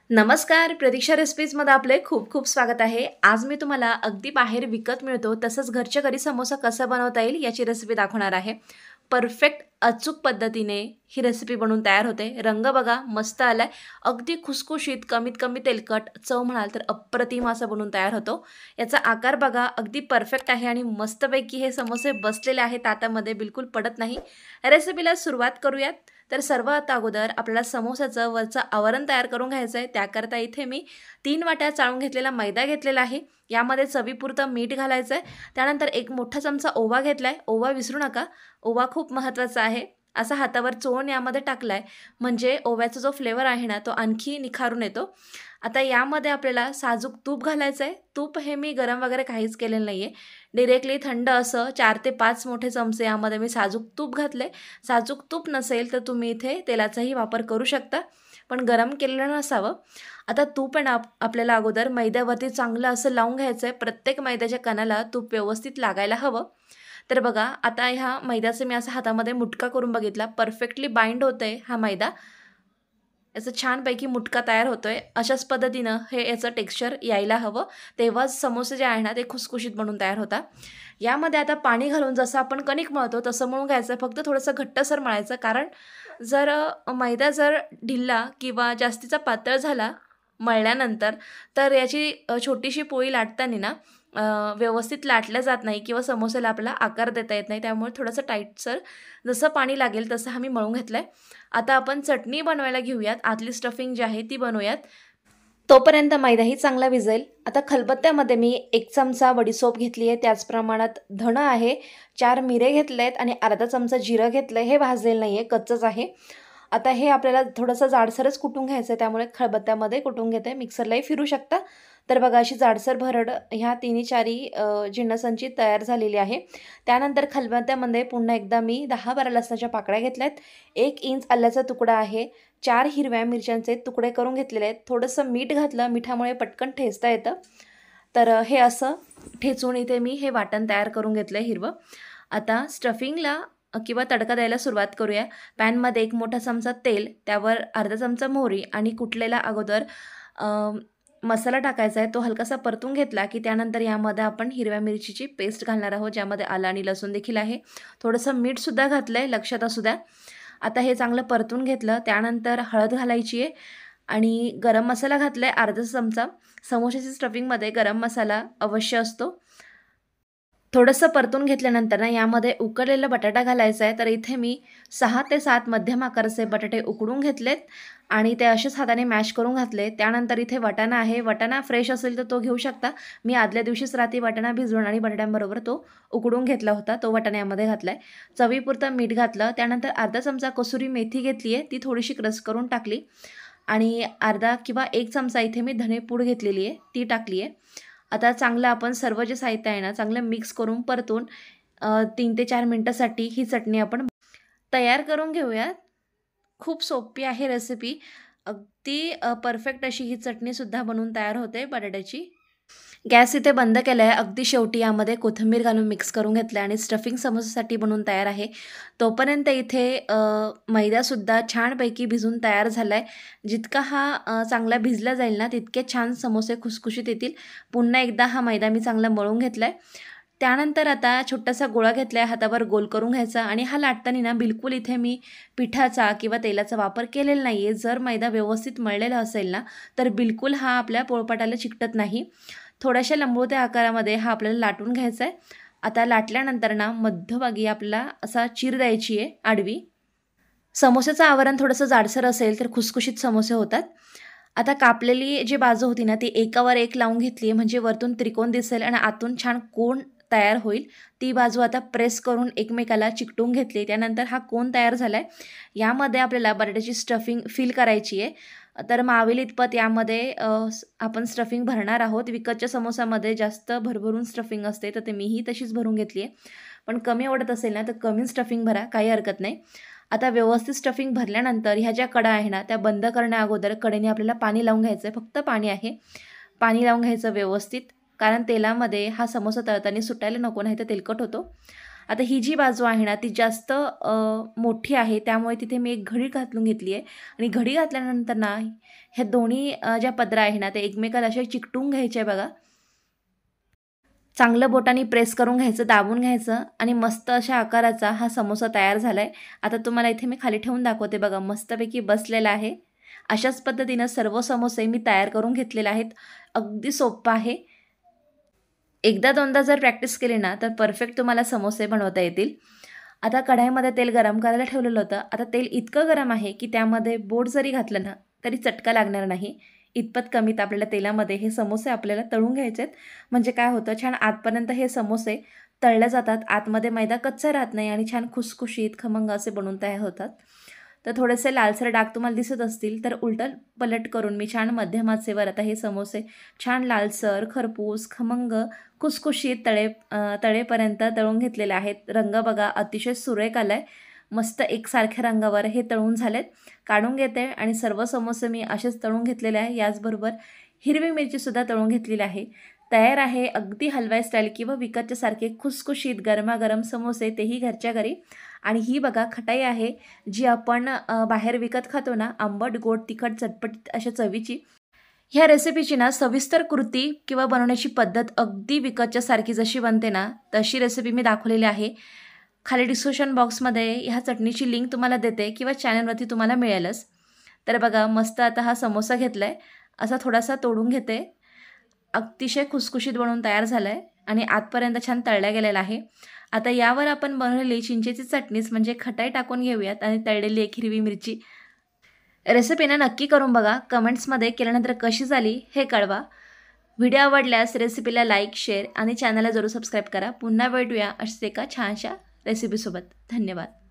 नमस्कार, प्रतीक्षा रेसिपीजमध्ये आपले खूप खूप स्वागत आहे। आज मी तुम्हाला अगदी बाहेर विकत मिळतो तसंच घरच्या घरी समोसा कसा बनवता येईल याची रेसिपी दाखवणार आहे। परफेक्ट अचूक पद्धतीने ही रेसिपी बनवून तयार होते। रंग बघा मस्त आलाय, अगदी खुसखुशीत, कमीत कमी तेलकट, चव म्हणाल तर अप्रतिम असा बनवून तयार होतो। याचा आकार बघा अगदी परफेक्ट आहे आणि मस्तपैकी हे समोसे बसलेले आहेत ताटामध्ये, बिलकुल पडत नाही। रेसिपीला सुरुवात करूयात। तर सर्वात अगोदर आपल्याला समोसाचं वरचं आवरण तयार करून घ्यायचं आहे। त्याकरता इथे मी 3 वाट्या चाळून घेतलेला मैदा घेतलेला आहे। यामध्ये चवीपुरतं मीठ घालायचं आहे। त्यानंतर एक मोठा चमचा ओवा घेतलाय, ओवा विसरू नका, ओवा खूप महत्त्वाचा आहे। असा हातावर चोळून यामध्ये टाकलाय म्हणजे ओव्याचा जो फ्लेवर आहे ना तो आणखी निखारून येतो। आता यामध्ये आपल्याला साजूक तूप घालायचं आहे। तूप हे मी गरम वगैरे काहीच केलेलं नाहीये, डायरेक्टली थंड असं 4 ते 5 मोठे चमचे यामध्ये मी साजूक तूप घातले। साजूक तूप नसेल तर तुम्ही इथे तेलाचाही वापर करू शकता, पण गरम केलेलं नसावं। आता तूप आहे ना आपल्याला अगोदर मैद्यावरती चांगलं असं लावून घ्यायचं आहे। प्रत्येक मैद्याच्या कणाला तूप व्यवस्थित लागायला हवं। तर बघा आता ह्या मैद्याचं मी असा हातामध्ये मुटका करून बघितला, परफेक्टली बाइंड होतंय हा मैदा। याचा छानपैकी मुटका तयार होतोय। अशाच पद्धतीनं हे याचं टेक्स्चर यायला हवं, तेव्हाच समोसे जे आहे ना ते खुसखुशीत बनून तयार होतात। यामध्ये आता पाणी घालून जसं आपण कणिक मळतो तसं मळून घ्यायचं, फक्त थोडंसं घट्टसर मळायचं। कारण जर मैदा जर ढिला किंवा जास्तीचा पातळ झाला मळल्यानंतर तर याची छोटीशी पोळी लाटताना ना व्यवस्थित लाटल्या जात नाही किंवा समोस्याला आपल्याला आकार देता येत नाही। त्यामुळे थोडंसं टाईटसर जसं पाणी लागेल तसं आम्ही मळून घेतलंय। आता आपण चटणी बनवायला घेऊयात, आतली स्टफिंग जी आहे ती बनवूयात। तोपर्यंत मैदाही चांगला भिजेल। आता खलबत्त्यामध्ये मी 1 चमचा बडीशोप घेतली आहे, त्याच प्रमाणात धणं आहे, 4 मिरे घेतलेत आणि अर्धा चमचा जिरं घेतलंय। हे भाजलेलं नाहीये, कच्चंच आहे। आता हे आपल्याला थोडंसं जाडसरच कुटून घ्यायचं आहे, त्यामुळे खलबत्त्यामध्ये कुटून घेते, मिक्सरलाही फिरू शकता। तर बघा अशी जाडसर भरड ह्या तिन्ही चारी जिन्नसांची तयार झालेली आहे। त्यानंतर खलबत्त्यामध्ये पुन्हा एकदा मी 10-12 लसणाच्या पाकळ्या घेतल्यात, 1 इंच आल्याचा तुकडा आहे, 4 हिरव्या मिरच्यांचे तुकडे करून घेतलेले आहेत। थोडंसं मीठ घातलं, मिठामुळे पटकन ठेचता येतं। तर हे असं ठेचून इथे मी हे वाटण तयार करून घेतलं आहे हिरवं। आता स्टफिंगला किंवा तडका द्यायला सुरुवात करूया। पॅनमध्ये 1 मोठा चमचा तेल, त्यावर अर्धा चमचा मोहरी आणि कुटलेला अगोदर मसाला टाकायचा आहे। तो हलकासा परतून घेतला की त्यानंतर यामध्ये आपण हिरव्या मिरचीची पेस्ट घालणार आहोत, ज्यामध्ये आलं आणि लसूण देखील आहे। थोडंसं मीठसुद्धा घातलं आहे, लक्षात असू द्या। आता हे चांगलं परतून घेतलं, त्यानंतर हळद घालायची आहे आणि गरम मसाला घातला आहे अर्धा चमचा। समोशाची स्टफिंगमध्ये गरम मसाला अवश्य असतो। थोडंसं परतून घेतल्यानंतर ना यामध्ये उकडलेला बटाटा घालायचा आहे। तर इथे मी 6 ते 7 मध्यम आकाराचे बटाटे उकडून घेतलेत आणि ते असेच हाताने मॅश करून घातले। त्यानंतर इथे वाटाणा आहे, वाटाणा फ्रेश असेल तर तो घेऊ शकता। मी आदल्या दिवशीच रात्री वाटाणा भिजवून आणि बटाट्यांबरोबर तो उकडून घेतला होता, तो वाटाणा यामध्ये घातला आहे। चवीपुरतं मीठ घातलं, त्यानंतर अर्धा चमचा कसुरी मेथी घेतली आहे, ती थोडीशी क्रश करून टाकली आणि अर्धा किंवा 1 चमचा इथे मी धनेपूड घेतलेली आहे, ती टाकली आहे। आता चांगलं आपण सर्व जे साहित्य आहे ना चांगलं मिक्स करून परतून 3 ते 4 मिनिटासाठी ही चटणी आपण तयार करून घेऊयात। खूप सोपी आहे रेसिपी, अगदी परफेक्ट अशी ही चटणीसुद्धा बनवून तयार होते बटाट्याची। गॅस इथे बंद केला आहे। अगदी शेवटी यामध्ये कोथिंबीर घालून मिक्स करून घेतलं आणि स्टफिंग समोसासाठी बनवून तयार आहे। तोपर्यंत इथे मैदासुद्धा छानपैकी भिजून तयार झाला आहे। जितका हा चांगला भिजला जाईल ना तितके छान समोसे खुसखुशीत येतील। पुन्हा एकदा हा मैदा मी चांगला मळून घेतला आहे। त्यानंतर आता छोटासा गोळा घेतला आहे, हातावर गोल करून घ्यायचा आणि हा लाटताना ना बिलकुल इथे मी पिठाचा किंवा तेलाचा वापर केलेला नाही आहे। जर मैदा व्यवस्थित मळलेला असेल ना तर बिलकुल हा आपल्या पोळपाटाला चिकटत नाही। थोड्याशा लंबोट्या आकारामध्ये हा आपल्याला लाटून घ्यायचा आहे। आता लाटल्यानंतर ना मध्यभागी आपल्याला असा चीर द्यायची आहे आडवी। समोस्याचं आवरण थोडंसं जाडसर असेल तर खुसखुशीत समोसे होतात। आता कापलेली जी बाजू होती ना ती एकावर एक लावून घेतली आहे, म्हणजे वरतून त्रिकोण दिसेल आणि आतून छान कोन तयार होईल। ती बाजू आता प्रेस करून एकमेकाला चिकटून घेतली। त्यानंतर हा कोन तयार झाला आहे। यामध्ये आपल्याला बटाट्याची स्टफिंग फिल करायची आहे। तर मावेल इतपत यामध्ये आपण स्टफिंग भरणार आहोत। विकतच्या समोसामध्ये जास्त भरभरून स्टफिंग असते, तर ते मीही तशीच भरून घेतली आहे। पण कमी आवडत असेल ना तर कमी स्टफिंग भरा, काही हरकत नाही। आता व्यवस्थित स्टफिंग भरल्यानंतर ह्या ज्या कडा आहे ना त्या बंद करण्या अगोदर कडेने आपल्याला पाणी लावून घ्यायचं आहे, फक्त पाणी आहे। पाणी लावून घ्यायचं व्यवस्थित, कारण तेलामध्ये हा समोसा तळताना सुटायला नको, नाही तर तेलकट होतो। आता ही जी बाजू आहे ना ती जास्त मोठी आहे, त्यामुळे तिथे मी एक घडी घालून घेतली आहे आणि घडी घातल्यानंतर ना ह्या दोन्ही ज्या पदरा आहे ना ते एकमेकाला असे चिकटून घ्यायचे आहे बघा. चांगलं बोटाने प्रेस करून घ्यायचं, दाबून घ्यायचं आणि मस्त अशा आकाराचा हा समोसा तयार झाला आहे. आता तुम्हाला इथे मी खाली ठेवून दाखवते बघा, मस्तपैकी बसलेला आहे. अशाच पद्धतीनं सर्व समोसे मी तयार करून घेतलेले आहेत. अगदी सोपं आहे. एकदा दोनदा जर प्रॅक्टिस केली ना तर परफेक्ट तुम्हाला समोसे बनवता येतील. आता कढईमध्ये तेल गरम करायला ठेवलेलं होतं. आता तेल इतकं गरम आहे की त्यामध्ये बोट जरी घातलं ना तरी चटका लागणार नाही. इतपत कमीत आपल्याला तेलामध्ये हे समोसे आपल्याला तळून घ्यायचे आहेत. म्हणजे काय होतं, छान आतपर्यंत हे समोसे तळले जातात, आतमध्ये मैदा कच्चा राहत नाही आणि छान खुसखुशीत खमंग असे बनवून तयार होतात. तर थोडेसे लालसर डाग तुम्हाला दिसत असतील तर उलट पलट करून मी छान मध्यम आचेवर आता हे समोसे छान लालसर, खरपूस, खमंग, खुसखुशीत तळेपर्यंत तळून घेतलेले आहेत. रंग बघा अतिशय सुरेख आला आहे. मस्त एकसारख्या रंगावर हे तळून झालेत. काढून घेते आणि सर्व समोसे मी असेच तळून घेतलेले आहे. याचबरोबर हिरवी मिरचीसुद्धा तळून घेतलेली आहे. तयार आहे अगदी हलवाई स्टाईल किंवा विकतच्या सारखे खुसखुशीत गरमागरम समोसे, तेही घरच्या घरी. आणि ही बघा खटाई आहे जी आपण बाहेर विकत खातो ना, आंबट, गोड, तिखट, चटपटीत अशा चवीची. ह्या रेसिपीची ना सविस्तर कृती किंवा बनवण्याची पद्धत अगदी विकतच्या सारखी जशी बनते ना तशी रेसिपी मी दाखवलेली आहे. खाली डिस्क्रिप्शन बॉक्समध्ये ह्या चटणीची लिंक तुम्हाला देते किंवा चॅनलवरती तुम्हाला मिळेलच. तर बघा मस्त आता हा समोसा घेतला आहे, असा थोडासा तोडून घेते. अतिशय खुसखुशीत बनवून तयार झाला आहे आणि आतपर्यंत छान तळल्या गेलेला आहे. आता यावर आपण बनवलेली चिंचेची चटणीच म्हणजे खटाई टाकून घेऊयात आणि तळलेली एक हिरवी मिरची. रेसिपीनं नक्की करून बघा. कमेंट्समध्ये केल्यानंतर कशी झाली हे कळवा. व्हिडिओ आवडल्यास रेसिपीला लाईक, शेअर आणि चॅनलला जरूर सबस्क्राईब करा. पुन्हा भेटूया अशाच एका छानशा रेसिपीसोबत. धन्यवाद.